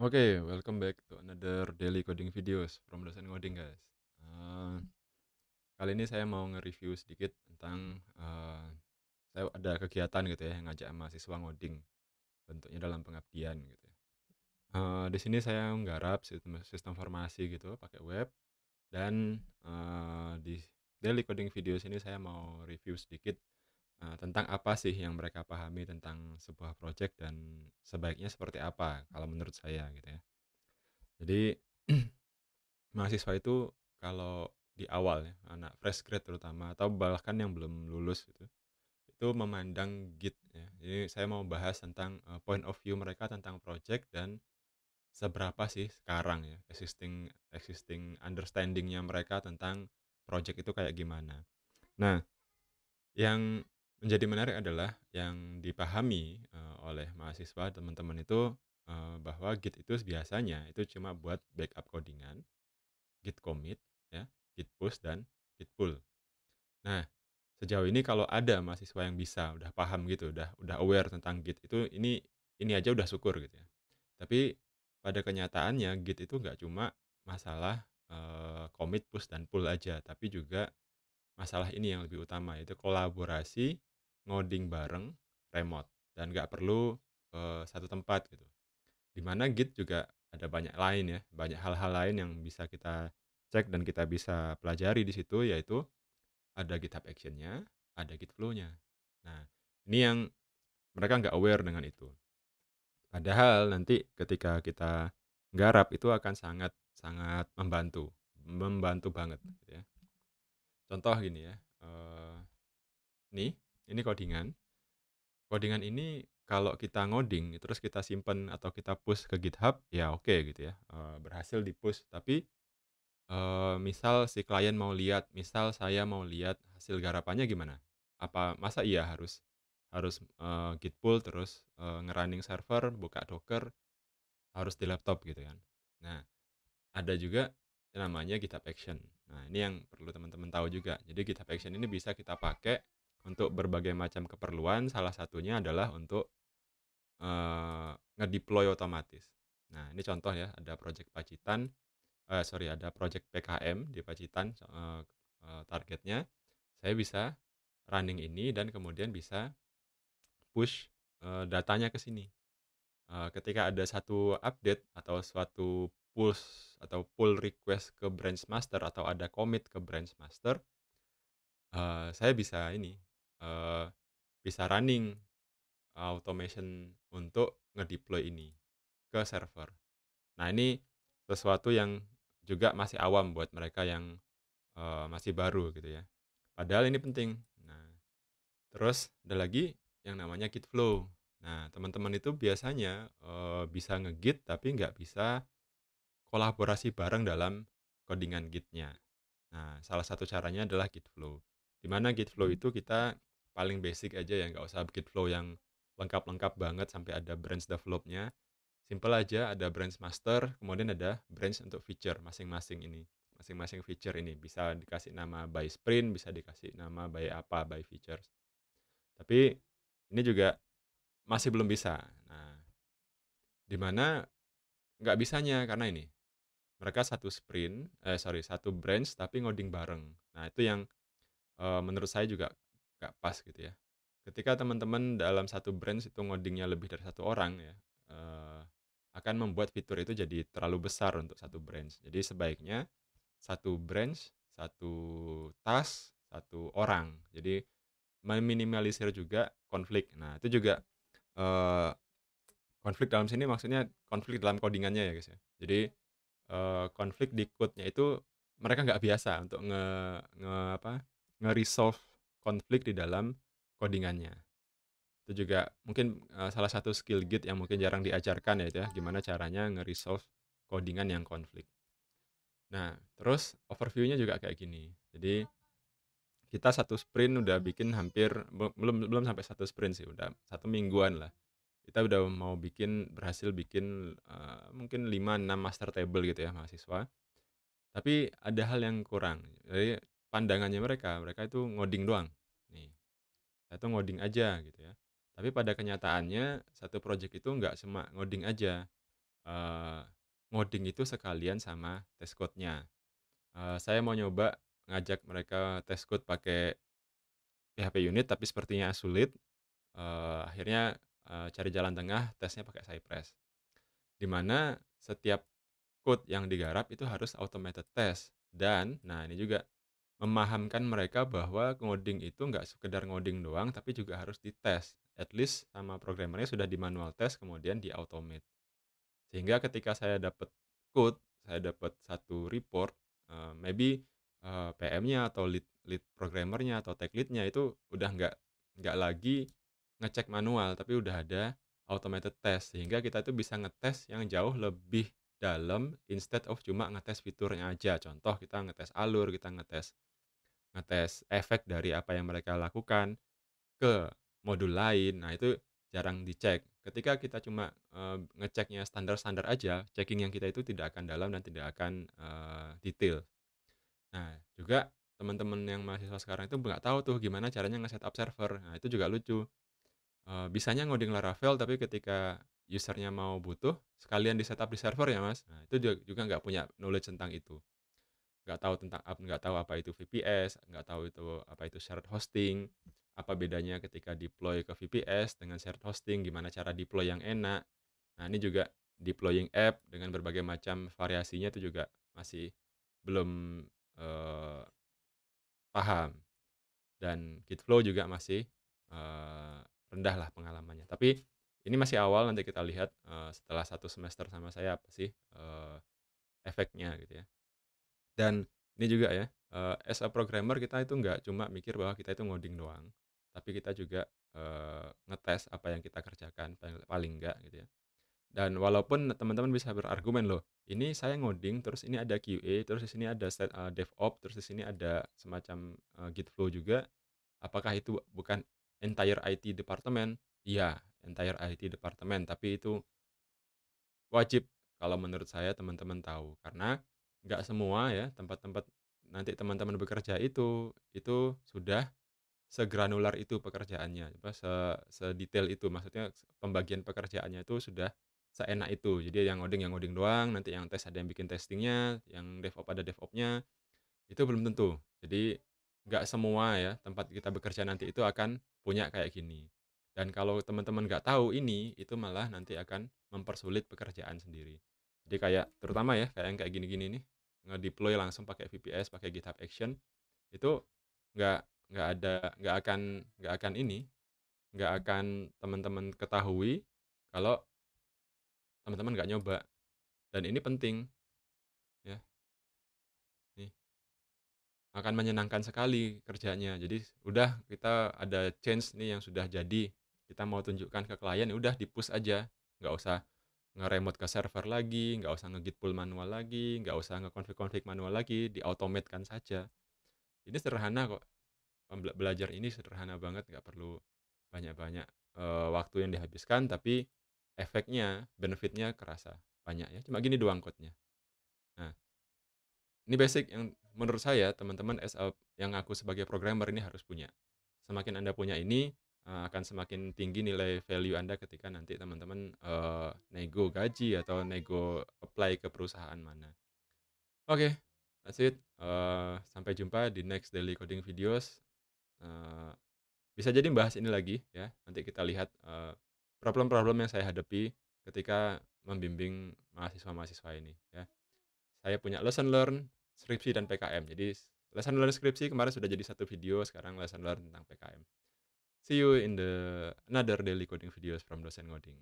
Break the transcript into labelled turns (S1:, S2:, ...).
S1: Oke, welcome back to another daily coding videos from Dosen Ngoding, guys. Eh, Kali ini saya mau nge-review sedikit tentang saya ada kegiatan gitu ya yang ngajak mahasiswa ngoding, bentuknya dalam pengabdian gitu ya. Di sini saya menggarap sistem sistem informasi gitu pakai web dan di daily coding videos ini saya mau review sedikit tentang apa sih yang mereka pahami tentang sebuah project dan sebaiknya seperti apa kalau menurut saya gitu ya. Jadi mahasiswa itu kalau di awal ya, anak fresh grade terutama atau bahkan yang belum lulus gitu, itu memandang Git ya. Jadi saya mau bahas tentang point of view mereka tentang project dan seberapa sih sekarang ya existing existing understanding-nya mereka tentang project itu kayak gimana. Nah, yang menjadi menarik adalah yang dipahami oleh mahasiswa teman-teman itu bahwa Git itu biasanya itu cuma buat backup codingan, Git commit, ya, Git push dan Git pull. Nah, sejauh ini kalau ada mahasiswa yang bisa, udah paham gitu, udah aware tentang Git itu ini aja udah syukur gitu ya. Tapi pada kenyataannya Git itu nggak cuma masalah commit, push dan pull aja, tapi juga masalah ini yang lebih utama yaitu kolaborasi, ngoding bareng, remote dan nggak perlu satu tempat gitu. Di mana Git juga ada banyak lain ya, banyak hal-hal lain yang bisa kita cek dan kita bisa pelajari di situ, yaitu ada GitHub Action-nya, ada Git Flow-nya. Nah, ini yang mereka nggak aware dengan itu. Padahal nanti ketika kita garap itu akan sangat sangat membantu, membantu banget gitu ya. Contoh gini ya, nih, ini codingan. Codingan ini kalau kita ngoding terus kita simpen atau kita push ke GitHub, ya oke gitu ya, berhasil di-push. Tapi misal si klien mau lihat, misal saya mau lihat hasil garapannya gimana? Apa masa iya harus harus git pull terus nge-running server, buka Docker, harus di laptop gitu kan. Nah, ada juga yang namanya GitHub Action. Nah, ini yang perlu teman-teman tahu juga. Jadi GitHub Action ini bisa kita pakai untuk berbagai macam keperluan, salah satunya adalah untuk ngedeploy otomatis. Nah, ini contoh ya, ada project Pacitan, sorry, ada project PKM di Pacitan, targetnya saya bisa running ini dan kemudian bisa push datanya ke sini. Ketika ada satu update atau suatu push atau pull request ke branch master atau ada commit ke branch master, saya bisa ini, eee, bisa running automation untuk ngedeploy ini ke server. Nah, ini sesuatu yang juga masih awam buat mereka yang masih baru gitu ya. Padahal ini penting. Nah, terus ada lagi yang namanya Git Flow. Nah, teman-teman itu biasanya bisa nge-Git tapi nggak bisa kolaborasi bareng dalam codingan Git-nya. Nah, salah satu caranya adalah Git Flow. Di mana Git Flow itu kita paling basic aja ya, nggak usah Git Flow yang lengkap-lengkap banget sampai ada branch develop-nya. Simple aja, ada branch master, kemudian ada branch untuk feature masing-masing ini. Masing-masing feature ini bisa dikasih nama by sprint, bisa dikasih nama by apa, by features. Tapi ini juga masih belum bisa. Nah, di mana nggak bisanya karena ini, mereka satu sprint, sorry, satu branch tapi ngoding bareng. Nah, itu yang menurut saya juga nggak pas gitu ya. Ketika teman-teman dalam satu branch itu ngodingnya lebih dari satu orang ya, akan membuat fitur itu jadi terlalu besar untuk satu branch. Jadi sebaiknya satu branch, satu task, satu orang. Jadi meminimalisir juga konflik. Nah, itu juga eee, konflik dalam sini maksudnya konflik dalam codingannya ya, guys, ya. Jadi konflik di code-nya itu mereka nggak biasa untuk nge nge apa, nge-resolve konflik di dalam codingannya. Itu juga mungkin salah satu skill Git yang mungkin jarang diajarkan ya itu ya, gimana caranya nge-resolve codingan yang konflik. Nah, terus overview-nya juga kayak gini. Jadi kita satu sprint udah bikin hampir belum belum sampai satu sprint sih, udah satu mingguan lah. Kita udah mau berhasil bikin mungkin 5 6 master table gitu ya mahasiswa. Tapi ada hal yang kurang. Jadi pandangannya mereka, mereka itu ngoding doang. Nih, saya tuh ngoding aja gitu ya. Tapi pada kenyataannya satu project itu nggak cuma ngoding aja. eee, ngoding itu sekalian sama test code-nya. Saya mau nyoba ngajak mereka test code pakai PHP Unit tapi sepertinya sulit, akhirnya, cari jalan tengah tesnya pakai Cypress. Di mana setiap code yang digarap itu harus automated test dan nah ini juga memahamkan mereka bahwa ngoding itu nggak sekedar ngoding doang tapi juga harus dites, at least sama programmernya sudah di manual test kemudian di-automate. Sehingga ketika saya dapat code, saya dapat satu report, maybe, PM-nya atau lead lead programmer-nya atau tech lead-nya itu udah nggak lagi ngecek manual, tapi udah ada automated test. Sehingga kita itu bisa ngetes yang jauh lebih dalam instead of cuma ngetes fiturnya aja. Contoh kita ngetes alur, kita ngetes ngetes efek dari apa yang mereka lakukan ke modul lain. Nah, itu jarang dicek. Ketika kita cuma, ngeceknya standar-standar aja, checking yang kita itu tidak akan dalam dan tidak akan, detail. Nah, juga teman-teman yang mahasiswa sekarang itu nggak tahu tuh gimana caranya nge-setup server. Nah, itu juga lucu. Bisanya ngoding Laravel, tapi ketika user-nya mau butuh, sekalian di-setup di server ya, Mas. Nah, itu juga nggak punya knowledge tentang itu. Nggak tahu apa itu VPS, nggak tahu itu apa itu shared hosting, apa bedanya ketika deploy ke VPS dengan shared hosting, gimana cara deploy yang enak. Nah, ini juga deploying app dengan berbagai macam variasinya itu juga masih belum, eee, paham dan Gitflow juga masih, eee, rendah lah pengalamannya. Tapi ini masih awal, nanti kita lihat, setelah 1 semester sama saya apa sih, efeknya gitu ya. Dan ini juga ya, as a programmer kita itu nggak cuma mikir bahwa kita itu ngoding doang, tapi kita juga, ngetes apa yang kita kerjakan paling enggak gitu ya. Dan walaupun teman-teman bisa berargumen, "Loh, ini saya ngoding, terus ini ada QA, terus di sini ada DevOps, terus di sini ada semacam, Git flow juga, apakah itu bukan entire IT department?" Iya, entire IT department, tapi itu wajib kalau menurut saya teman-teman tahu, karena nggak semua ya tempat-tempat nanti teman-teman bekerja itu sudah segranular itu pekerjaannya, apa, sedetail itu, maksudnya pembagian pekerjaannya itu sudah seenak itu. Jadi yang ngoding doang, nanti yang tes ada yang bikin testingnya, yang DevOps ada DevOps-nya, itu belum tentu. Jadi nggak semua ya tempat kita bekerja nanti itu akan punya kayak gini. Dan kalau teman-teman nggak tahu ini, itu malah nanti akan mempersulit pekerjaan sendiri. Jadi kayak terutama ya kayak yang kayak gini-gini nih, nge-deploy langsung pakai VPS, pakai GitHub Action, itu nggak nggak akan ini, nggak akan teman-teman ketahui kalau teman-teman nggak nyoba. Dan ini penting ya, nih. Akan menyenangkan sekali kerjanya. Jadi udah kita ada change nih yang sudah jadi, kita mau tunjukkan ke klien, ya udah di-push aja, nggak usah nge-remote ke server lagi, nggak usah nge-git pull manual lagi, nggak usah nge-config-config manual lagi, di-automate-kan saja. Ini sederhana kok, belajar ini sederhana banget, nggak perlu banyak-banyak, waktu yang dihabiskan, tapi efeknya, benefit-nya kerasa banyak ya, cuma gini doang code-nya. Nah, ini basic yang menurut saya teman-teman yang aku sebagai programmer ini harus punya. Semakin Anda punya ini, akan semakin tinggi nilai value Anda ketika nanti teman-teman, nego gaji atau nego apply ke perusahaan mana. Oke, that's it, sampai jumpa di next daily coding videos, eee, bisa jadi bahas ini lagi ya, nanti kita lihat, problem-problem yang saya hadapi ketika membimbing mahasiswa-mahasiswa ini ya. Saya punya lesson learn, skripsi, dan PKM. Jadi lesson learn skripsi kemarin sudah jadi satu video, sekarang lesson learn tentang PKM. See you in the another daily coding videos from Dosen Ngoding.